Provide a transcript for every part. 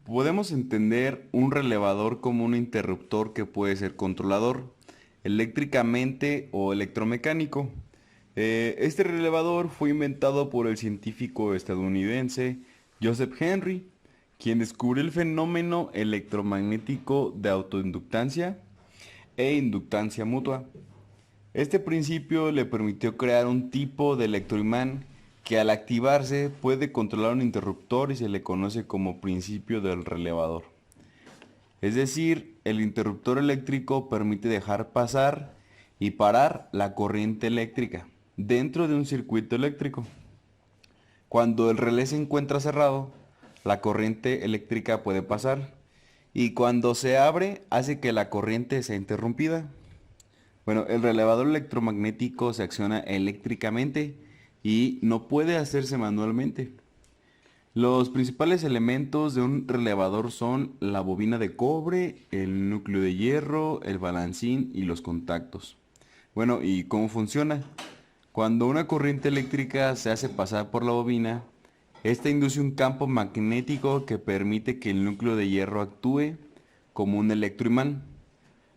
Podemos entender un relevador como un interruptor que puede ser controlador, eléctricamente o electromecánico. Este relevador fue inventado por el científico estadounidense Joseph Henry, quien descubrió el fenómeno electromagnético de autoinductancia e inductancia mutua. Este principio le permitió crear un tipo de electroimán que al activarse puede controlar un interruptor y se le conoce como principio del relevador. Es decir, el interruptor eléctrico permite dejar pasar y parar la corriente eléctrica dentro de un circuito eléctrico. Cuando el relé se encuentra cerrado, la corriente eléctrica puede pasar y cuando se abre hace que la corriente sea interrumpida. Bueno, el relevador electromagnético se acciona eléctricamente y no puede hacerse manualmente. Los principales elementos de un relevador son la bobina de cobre, el núcleo de hierro, el balancín y los contactos. Bueno, ¿y cómo funciona? Cuando una corriente eléctrica se hace pasar por la bobina, esta induce un campo magnético que permite que el núcleo de hierro actúe como un electroimán,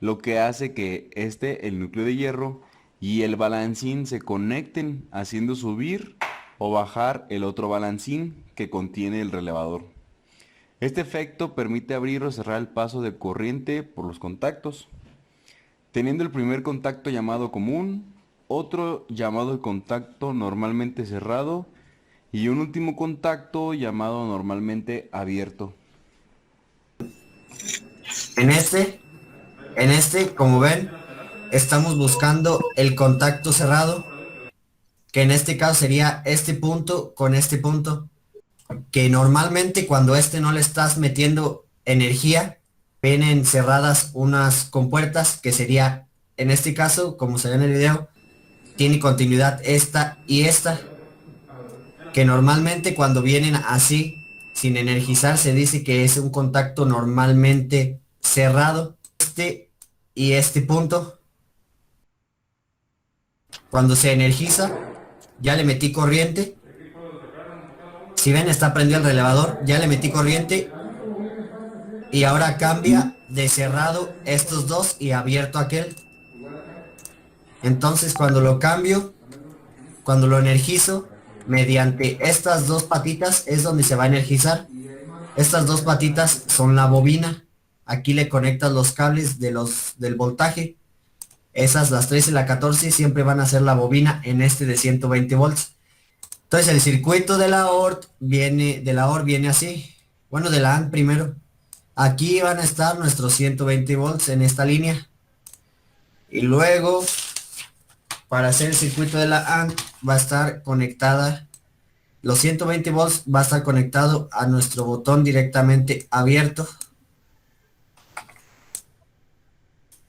lo que hace que el núcleo de hierro, y el balancín se conecten, haciendo subir o bajar el otro balancín que contiene el relevador. Este efecto permite abrir o cerrar el paso de corriente por los contactos, teniendo el primer contacto llamado común, otro llamado el contacto normalmente cerrado y un último contacto llamado normalmente abierto. En este, como ven, estamos buscando el contacto cerrado, que en este caso sería este punto con este punto, que normalmente cuando no le estás metiendo energía, vienen cerradas unas compuertas, que sería, en este caso, como se ve en el video, tiene continuidad esta y esta, que normalmente cuando vienen así, sin energizar, se dice que es un contacto normalmente cerrado. Y este punto, cuando se energiza, ya le metí corriente. Si ven, está prendido el relevador, ya le metí corriente y ahora cambia de cerrado estos dos y abierto aquel. Entonces cuando lo cambio, cuando lo energizo, mediante estas dos patitas es donde se va a energizar. Estas dos patitas son la bobina. Aquí le conectas los cables del voltaje. Esas, las 13 y la 14, siempre van a ser la bobina en este de 120 volts. Entonces el circuito de la OR viene así. Bueno, de la AND primero. Aquí van a estar nuestros 120 volts en esta línea. Y luego, para hacer el circuito de la AND, va a estar conectada. Los 120 volts va a estar conectado a nuestro botón directamente abierto.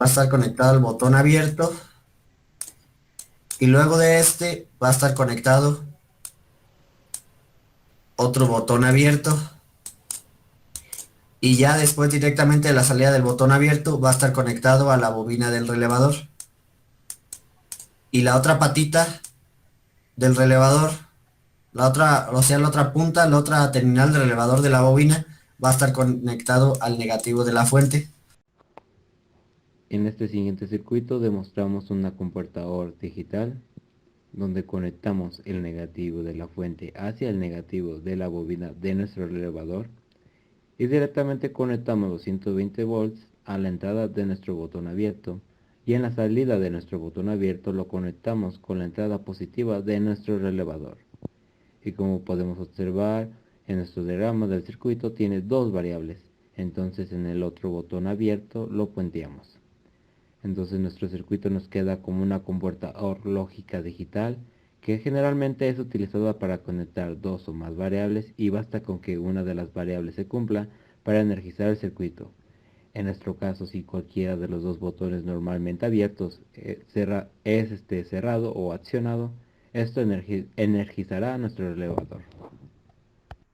Va a estar conectado al botón abierto. Y luego de este va a estar conectado otro botón abierto. Y ya después directamente de la salida del botón abierto va a estar conectado a la bobina del relevador. Y la otra patita del relevador, la otra, o sea, la otra punta, la otra terminal del relevador de la bobina va a estar conectado al negativo de la fuente. En este siguiente circuito demostramos una compuerta OR digital donde conectamos el negativo de la fuente hacia el negativo de la bobina de nuestro relevador y directamente conectamos los 120 volts a la entrada de nuestro botón abierto, y en la salida de nuestro botón abierto lo conectamos con la entrada positiva de nuestro relevador. Y como podemos observar, en nuestro diagrama del circuito tiene dos variables, entonces en el otro botón abierto lo puenteamos. Entonces nuestro circuito nos queda como una compuerta OR lógica digital, que generalmente es utilizada para conectar dos o más variables y basta con que una de las variables se cumpla para energizar el circuito. En nuestro caso, si cualquiera de los dos botones normalmente abiertos es cerrado o accionado, esto energizará nuestro relevador.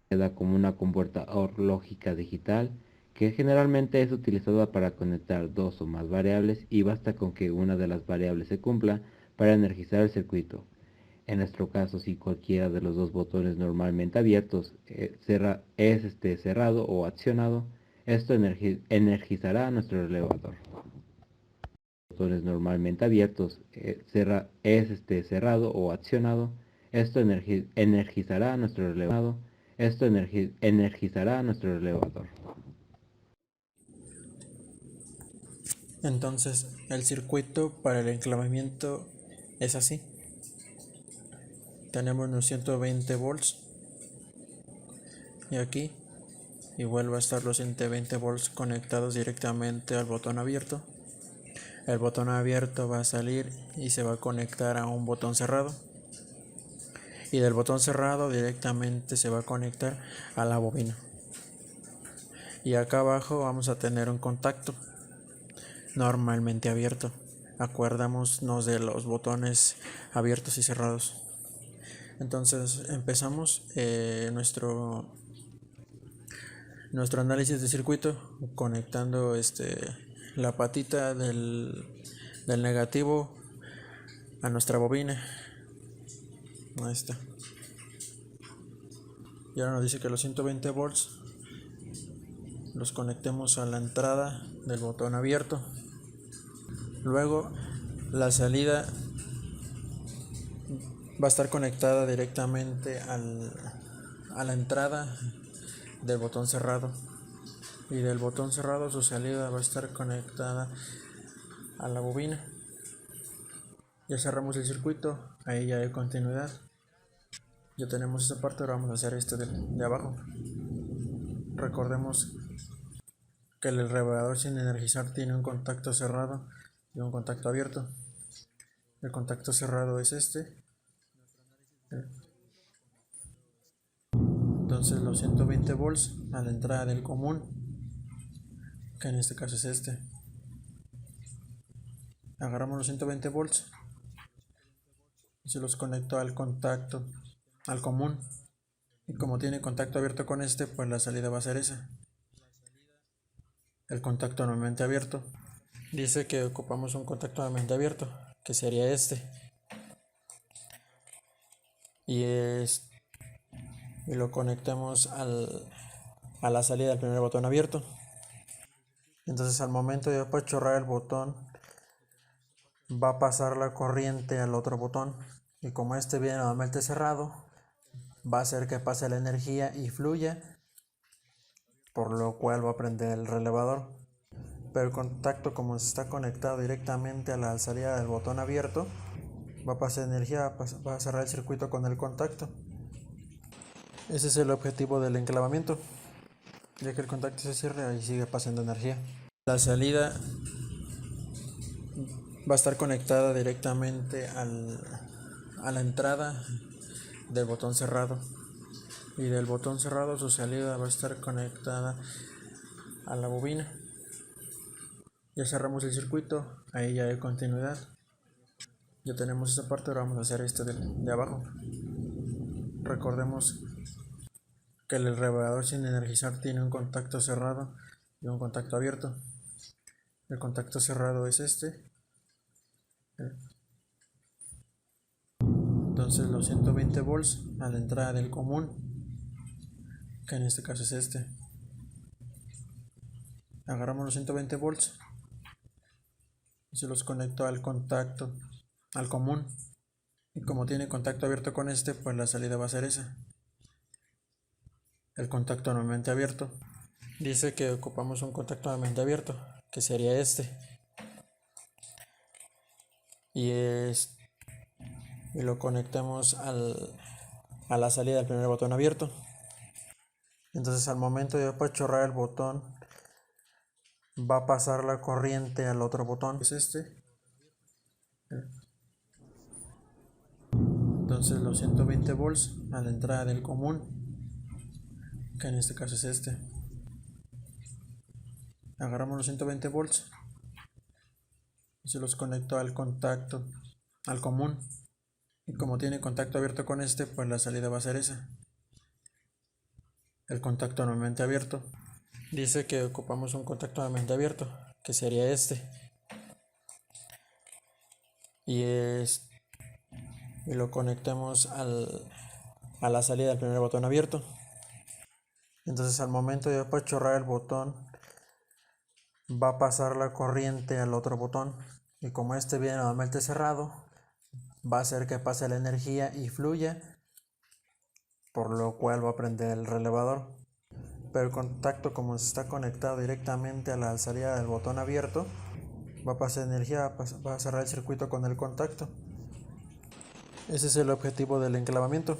Queda como una compuerta OR lógica digital, que generalmente es utilizada para conectar dos o más variables y basta con que una de las variables se cumpla para energizar el circuito. En nuestro caso, si cualquiera de los dos botones normalmente abiertos es cerrado o accionado, esto energizará a nuestro elevador. Botones normalmente abiertos es cerrado o accionado, esto energizará a nuestro elevador. Energizará a nuestro elevador. Entonces, el circuito para el enclavamiento es así. Tenemos unos 120 volts y aquí igual va a estar los 120 volts conectados directamente al botón abierto. El botón abierto va a salir y se va a conectar a un botón cerrado, y del botón cerrado directamente se va a conectar a la bobina. Y acá abajo vamos a tener un contacto normalmente abierto. Acuérdamos de los botones abiertos y cerrados. Entonces empezamos nuestro análisis de circuito conectando la patita del negativo a nuestra bobina. Ahí está. Y ahora nos dice que los 120 volts los conectemos a la entrada del botón abierto. Luego la salida va a estar conectada directamente a la entrada del botón cerrado, y del botón cerrado su salida va a estar conectada a la bobina. Ya cerramos el circuito, ahí ya hay continuidad. Ya tenemos esta parte, ahora vamos a hacer de abajo. Recordemos que el regulador sin energizar tiene un contacto cerrado y un contacto abierto. El contacto cerrado es este. Entonces los 120 volts a la entrada del común, que en este caso es este. Agarramos los 120 volts y se los conecto al contacto, al común. Y como tiene contacto abierto con este, pues la salida va a ser esa. El contacto normalmente abierto. Dice que ocupamos un contacto normalmente abierto, que sería este. Y lo conectamos a la salida del primer botón abierto. Entonces al momento de apachurrar el botón, va a pasar la corriente al otro botón. Y como este viene normalmente cerrado, va a hacer que pase la energía y fluya, por lo cual va a prender el relevador. Pero el contacto, como se está conectado directamente a la salida del botón abierto, va a pasar energía, va a cerrar el circuito con el contacto. Ese es el objetivo del enclavamiento. Ya que el contacto se cierra, ahí sigue pasando energía. La salida va a estar conectada directamente a la entrada del botón cerrado, y del botón cerrado su salida va a estar conectada a la bobina. Ya cerramos el circuito, ahí ya hay continuidad. Ya tenemos esta parte, ahora vamos a hacer de abajo. Recordemos que el regulador sin energizar tiene un contacto cerrado y un contacto abierto. El contacto cerrado es este. Entonces los 120 volts a la entrada del común, que en este caso es este. Agarramos los 120 volts y se los conecto al contacto, al común. Y como tiene contacto abierto con este, pues la salida va a ser esa. El contacto normalmente abierto. Dice que ocupamos un contacto normalmente abierto, que sería este. Y lo conectamos a la salida del primer botón abierto. Entonces al momento de apachurrar el botón, va a pasar la corriente al otro botón, que es este. Entonces los 120 volts a la entrada del común, que en este caso es este. Agarramos los 120 volts y se los conecto al contacto, al común. Y como tiene contacto abierto con este, pues la salida va a ser esa. El contacto normalmente abierto. Dice que ocupamos un contacto normalmente abierto, que sería este. Y y lo conectemos a la salida del primer botón abierto. Entonces al momento de apachurrar el botón va a pasar la corriente al otro botón, y como este viene normalmente cerrado, va a hacer que pase la energía y fluya, por lo cual va a prender el relevador. Pero el contacto, como está conectado directamente a la salida del botón abierto, va a pasar energía, va a cerrar el circuito con el contacto. Ese es el objetivo del enclavamiento.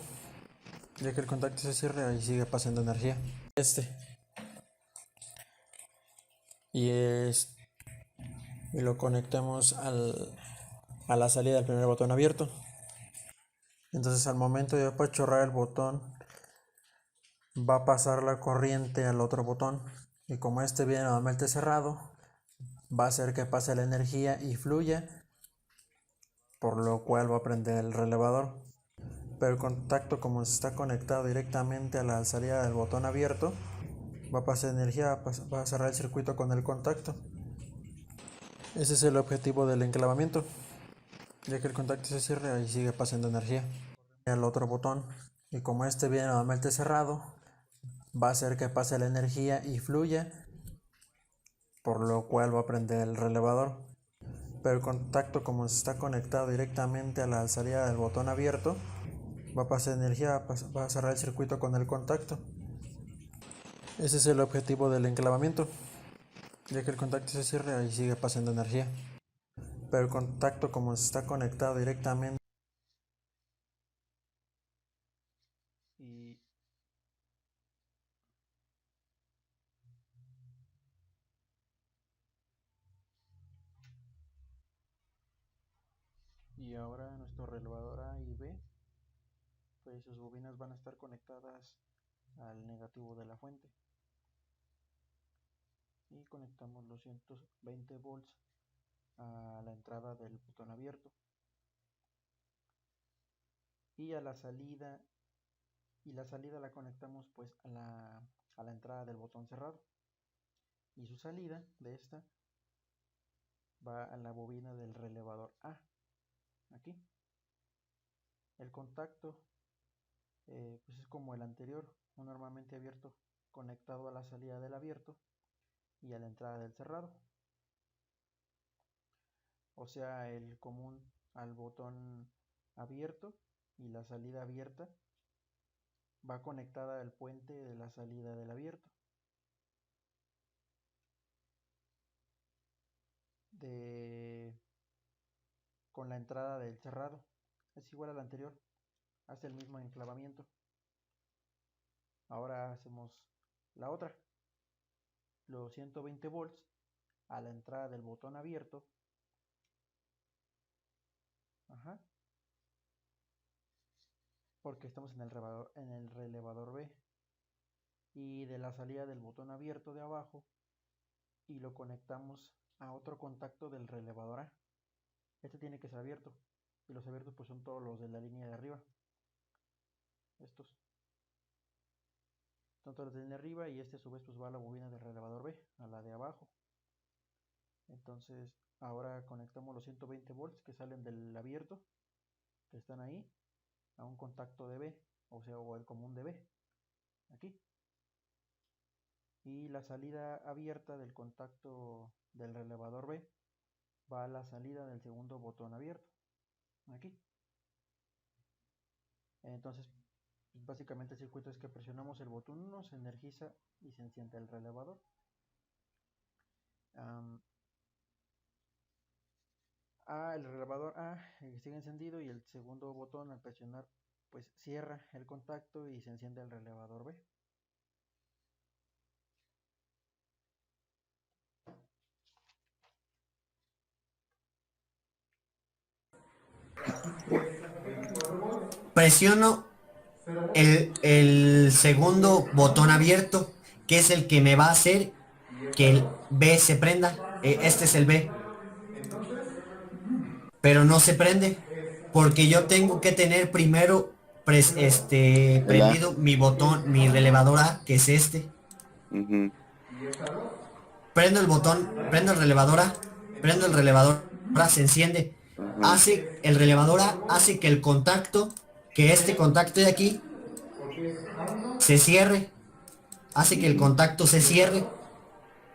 Ya que el contacto se cierra y sigue pasando energía. Y lo conectemos a la salida del primer botón abierto. Entonces al momento de apachurrar el botón va a pasar la corriente al otro botón, y como este viene normalmente cerrado, va a hacer que pase la energía y fluya, por lo cual va a prender el relevador. Pero el contacto, como está conectado directamente a la salida del botón abierto, va a pasar energía, va a cerrar el circuito con el contacto. Ese es el objetivo del enclavamiento. Ya que el contacto se cierra y sigue pasando energía al otro botón, y como este viene normalmente cerrado, va a hacer que pase la energía y fluya, por lo cual va a prender el relevador. Pero el contacto, como está conectado directamente a la salida del botón abierto, va a pasar energía, va a cerrar el circuito con el contacto. Ese es el objetivo del enclavamiento. Ya que el contacto se cierra y sigue pasando energía. Pero el contacto, como está conectado directamente y ahora nuestro relevador A y B, pues sus bobinas van a estar conectadas al negativo de la fuente, y conectamos los 120 volts a la entrada del botón abierto y a la salida, la conectamos pues a la entrada del botón cerrado, y su salida de esta va a la bobina del relevador A, aquí. El contacto pues es como el anterior, normalmente abierto conectado a la salida del abierto y a la entrada del cerrado, o sea, el común al botón abierto, y la salida abierta va conectada al puente de la salida del abierto. Con la entrada del cerrado es igual al anterior, hace el mismo enclavamiento. Ahora hacemos la otra, los 120 volts a la entrada del botón abierto, porque estamos en el relevador B, y de la salida del botón abierto de abajo, y lo conectamos a otro contacto del relevador A. Este tiene que ser abierto, y los abiertos pues son todos los de la línea de arriba, estos son todos los de la línea de arriba, y este a su vez pues va a la bobina del relevador B, a la de abajo. Entonces ahora conectamos los 120 volts que salen del abierto, que están ahí, a un contacto de B, o sea, o el común de B, aquí. Y la salida abierta del contacto del relevador B va a la salida del segundo botón abierto, aquí. Entonces, básicamente el circuito es que presionamos el botón 1, se energiza y se enciende el relevador. El relevador A sigue encendido, y el segundo botón al presionar pues cierra el contacto y se enciende el relevador B. Presiono el segundo botón abierto, que es el que me va a hacer que el B se prenda. Este es el B, pero no se prende porque yo tengo que tener primero prendido mi botón, mi relevador A, que es este. Prendo el botón, prendo el relevador A, se enciende, el relevador A hace que el contacto, que este contacto de aquí, se cierre. Hace que el contacto se cierre.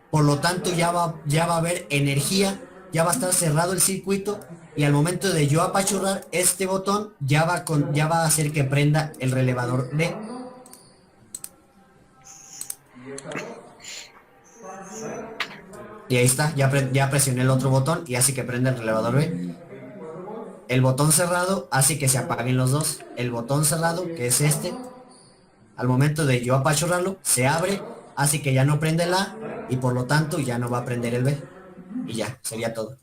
Por lo tanto ya va a haber energía, ya va a estar cerrado el circuito y al momento de yo apachurrar este botón ya va a hacer que prenda el relevador D. Y ahí está, ya presioné el otro botón y hace que prenda el relevador B. El botón cerrado hace que se apaguen los dos. El botón cerrado, que es este, al momento de yo apachurrarlo, se abre, hace que ya no prende el A y por lo tanto ya no va a prender el B. Y ya, sería todo.